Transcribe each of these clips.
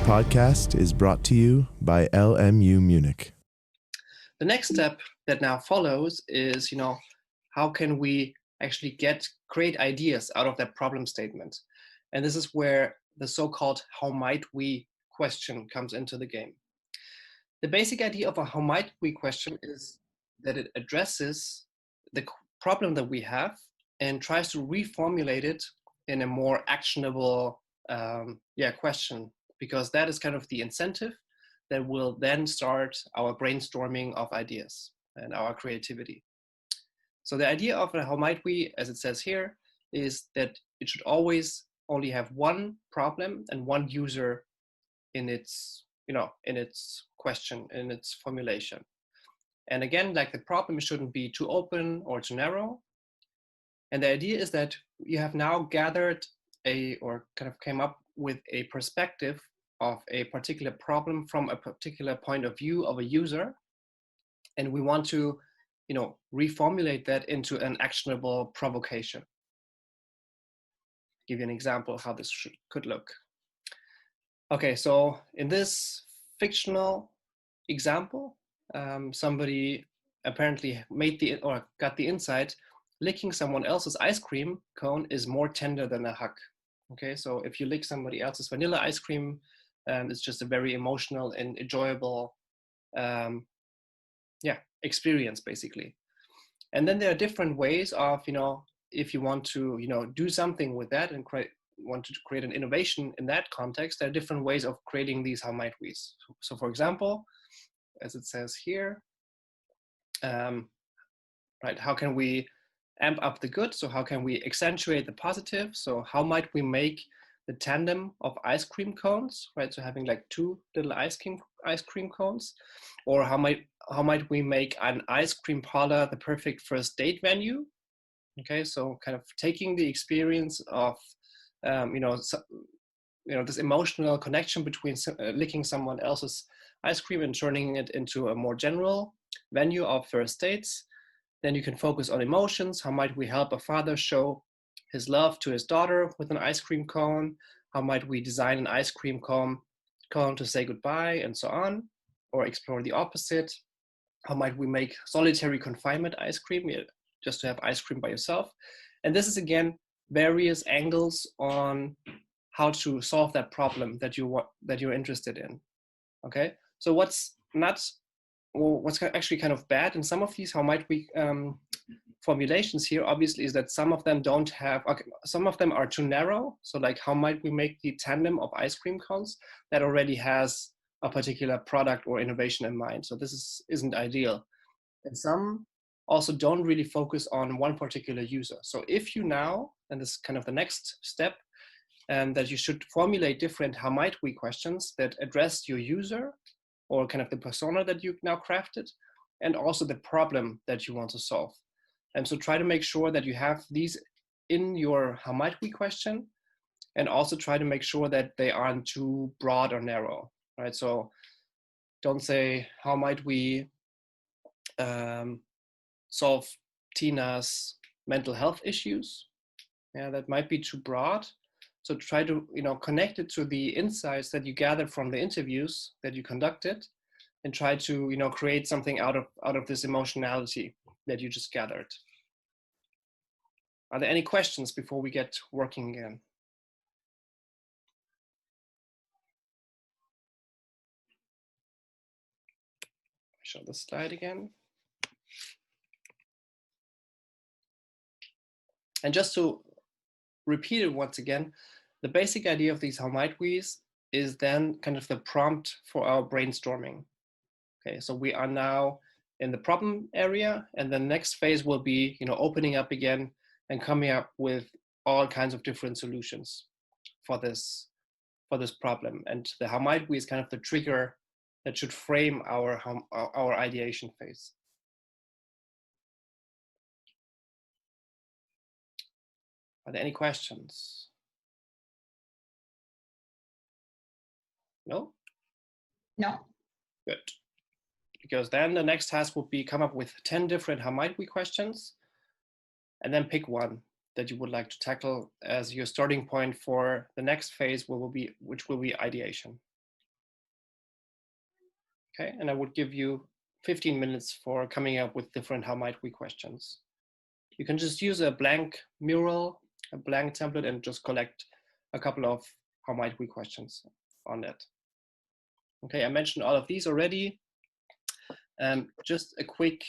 podcast is brought to you by LMU Munich. The next step that now follows is, how can we actually create ideas out of that problem statement? And this is where the so-called how might we question comes into the game. The basic idea of a how might we question is that it addresses the problem that we have and tries to reformulate it in a more actionable question, because that is kind of the incentive that will then start our brainstorming of ideas and our creativity. So the idea of a how might we, as it says here, is that it should always only have one problem and one user in its question, in its formulation. And again, like the problem shouldn't be too open or too narrow. And the idea is that you have now gathered came up with a perspective of a particular problem from a particular point of view of a user. And we want to, reformulate that into an actionable provocation. Give you an example of how this could look. Okay, so in this fictional example, somebody apparently got the insight, licking someone else's ice cream cone is more tender than a hug. Okay, so if you lick somebody else's vanilla ice cream, it's just a very emotional and enjoyable experience, basically. And then there are different ways of, if you want to, do something with that and want to create an innovation in that context, there are different ways of creating these how might we's. So for example, as it says here, how can we amp up the good? So how can we accentuate the positive? So how might we make the tandem of ice cream cones, right? So having like two little ice cream cones, or how might we make an ice cream parlor the perfect first date venue? Okay, so kind of taking the experience of this emotional connection between licking someone else's ice cream and turning it into a more general venue of first dates. Then you can focus on emotions. How might we help a father show his love to his daughter with an ice cream cone? How might we design an ice cream cone to say goodbye, and so on? Or explore the opposite. How might we make solitary confinement ice cream, just to have ice cream by yourself? And this is, again, various angles on how to solve that problem that you're interested in. Okay, so what's actually kind of bad in some of these how might we formulations here, obviously, is that some of them don't have, some of them are too narrow. So like, how might we make the tandem of ice cream cones that already has a particular product or innovation in mind? So this isn't ideal. And some also don't really focus on one particular user. So if you now, and this is kind of the next step, that you should formulate different how might we questions that address your user or kind of the persona that you've now crafted, and also the problem that you want to solve. And so try to make sure that you have these in your how might we question, and also try to make sure that they aren't too broad or narrow, right? So don't say, how might we solve Tina's mental health issues? Yeah, that might be too broad. So try to connect it to the insights that you gathered from the interviews that you conducted, and try to create something out of this emotionality that you just gathered. Are there any questions before we get working again? Show the slide again. And just to repeat it once again, the basic idea of these how might we's is then kind of the prompt for our brainstorming. Okay, so we are now in the problem area, and the next phase will be opening up again and coming up with all kinds of different solutions for this problem. And the how might we is kind of the trigger that should frame our ideation phase. Are there any questions? No? No. Good. Because then the next task would be come up with 10 different how might we questions, and then pick one that you would like to tackle as your starting point for the next phase, which will be ideation. Okay, and I would give you 15 minutes for coming up with different how might we questions. You can just use a blank mural, a blank template, and just collect a couple of how might we questions on it. Okay, I mentioned all of these already. Just a quick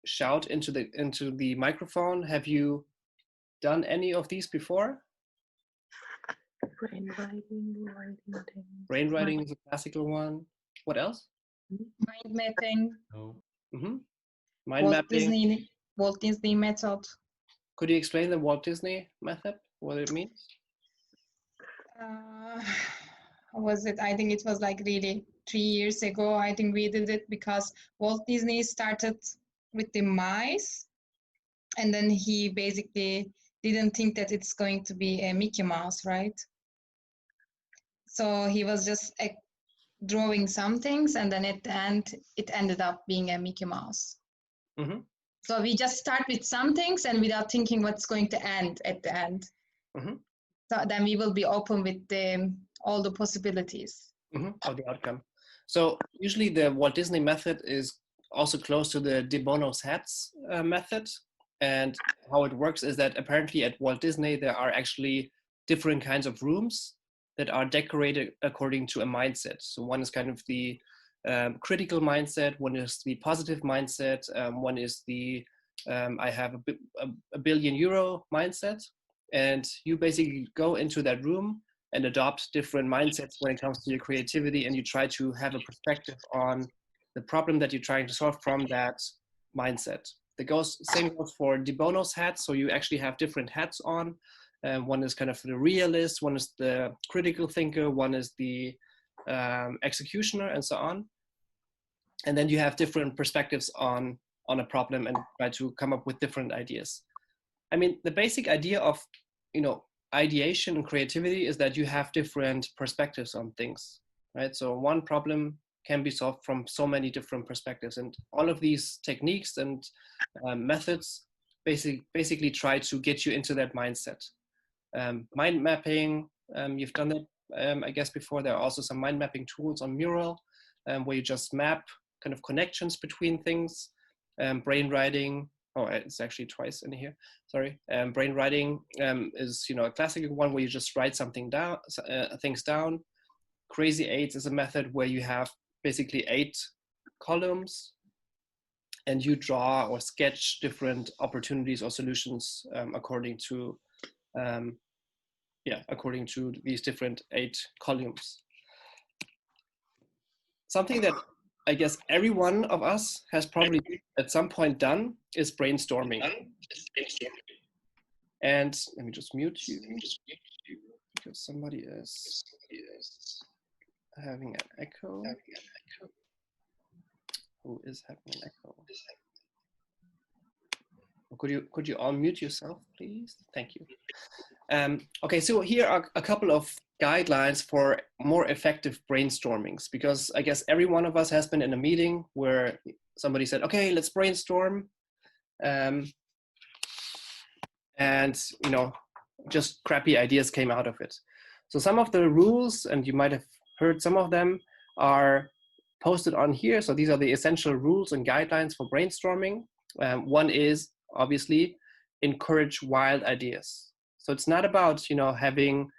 shout into the microphone. Have you done any of these before? Brainwriting is a classical one. What else? Mind mapping. No. Mind mapping. Walt Disney method. Could you explain the Walt Disney method, what it means? Was it? I think it was like really 3 years ago. I think we did it because Walt Disney started with the mice, and then he basically didn't think that it's going to be a Mickey Mouse, right? So he was just drawing some things, and then at the end, it ended up being a Mickey Mouse. Mm-hmm. So we just start with some things and without thinking what's going to end at the end. Mm-hmm. So then we will be open with all the possibilities. Mm-hmm. Of the outcome. So usually the Walt Disney method is also close to the de Bono's hats method. And how it works is that apparently at Walt Disney, there are actually different kinds of rooms that are decorated according to a mindset. So one is kind of the critical mindset, one is the positive mindset, one is the I have a billion euro mindset. And you basically go into that room and adopt different mindsets when it comes to your creativity, and you try to have a perspective on the problem that you're trying to solve from that mindset. Same goes for de Bono's hats. So you actually have different hats on. One is kind of the realist, one is the critical thinker, one is the executioner, and so on. And then you have different perspectives on a problem and try to come up with different ideas. I mean, the basic idea of, ideation and creativity is that you have different perspectives on things, right? So one problem can be solved from so many different perspectives, and all of these techniques and methods basically try to get you into that mindset. Mind mapping, you've done that, I guess, before. There are also some mind mapping tools on Mural where you just map kind of connections between things. Brainwriting, it's actually twice in here, sorry. Brainwriting is, a classical one where you just write something down, things down. Crazy 8 is a method where you have basically 8 columns and you draw or sketch different opportunities or solutions according to these different 8 columns. Something that I guess every one of us has probably at some point done is brainstorming. And let me just mute you because somebody is having an echo. Who is having an echo? Could you all mute yourself, please? Thank you. Okay, so here are a couple of guidelines for more effective brainstormings, because I guess every one of us has been in a meeting where somebody said, okay, let's brainstorm. And, just crappy ideas came out of it. So some of the rules, and you might have heard some of them, are posted on here. So these are the essential rules and guidelines for brainstorming. One is, obviously, encourage wild ideas. So it's not about, having,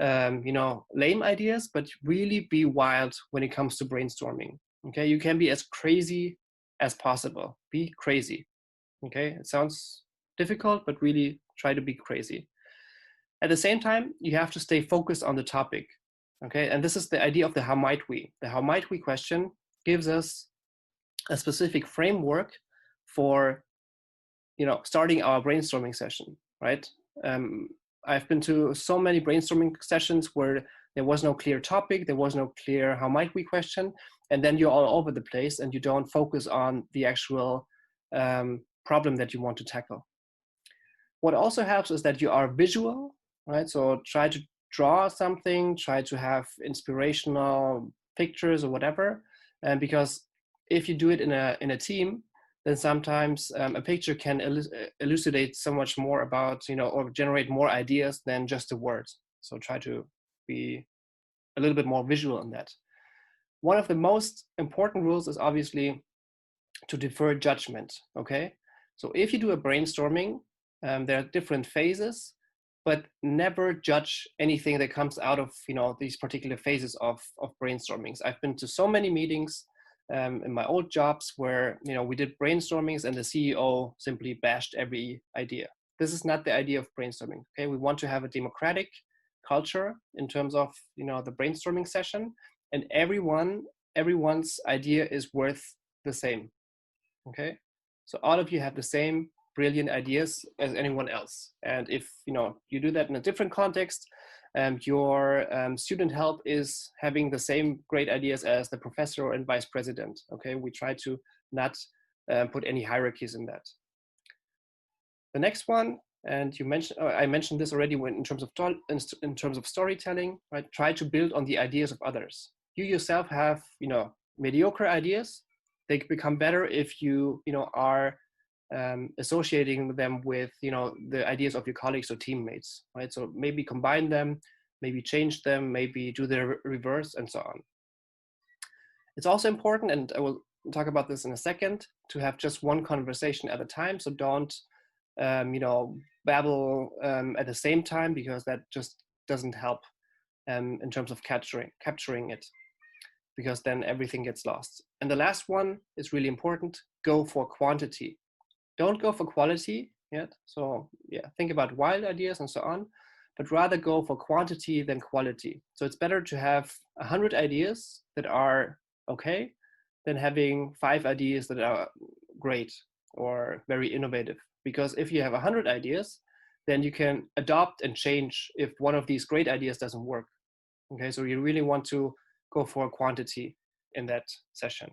lame ideas, but really be wild when it comes to brainstorming. Okay, you can be as crazy as possible. Be crazy. Okay, it sounds difficult, but really try to be crazy. At the same time, you have to stay focused on the topic. Okay, and this is the idea of the how might we. The how might we question gives us a specific framework for, starting our brainstorming session, right? I've been to so many brainstorming sessions where there was no clear topic, there was no clear how might we question, and then you're all over the place and you don't focus on the actual problem that you want to tackle. What also helps is that you are visual, right? So try to draw something, try to have inspirational pictures or whatever, because if you do it in a team, then sometimes a picture can elucidate so much more about, or generate more ideas than just a word. So try to be a little bit more visual in that. One of the most important rules is obviously to defer judgment, okay? So if you do a brainstorming, there are different phases, but never judge anything that comes out of, you know, these particular phases of brainstormings. I've been to so many meetings in my old jobs where, you know, we did brainstormings and the CEO simply bashed every idea. This is not the idea of brainstorming, okay? We want to have a democratic culture in terms of, you know, the brainstorming session, and everyone's idea is worth the same, okay? So all of you have the same brilliant ideas as anyone else. And if, you know, you do that in a different context, your student help is having the same great ideas as the professor and vice president, okay? We try to not put any hierarchies in that. The next one, and you mentioned, I mentioned this already when in terms of storytelling, right? Try to build on the ideas of others. You yourself have, you know, mediocre ideas. They become better if you, you know, are associating them with, you know, the ideas of your colleagues or teammates, right? So maybe combine them, maybe change them, maybe do the reverse, and so on. It's also important, and I will talk about this in a second, to have just one conversation at a time. So don't, you know, babble at the same time, because that just doesn't help in terms of capturing it, because then everything gets lost. And the last one is really important: go for quantity. Don't go for quality yet. So yeah, think about wild ideas and so on, but rather go for quantity than quality. So it's better to have 100 ideas that are okay than having 5 ideas that are great or very innovative. Because if you have 100 ideas, then you can adopt and change if one of these great ideas doesn't work. Okay, so you really want to go for quantity in that session.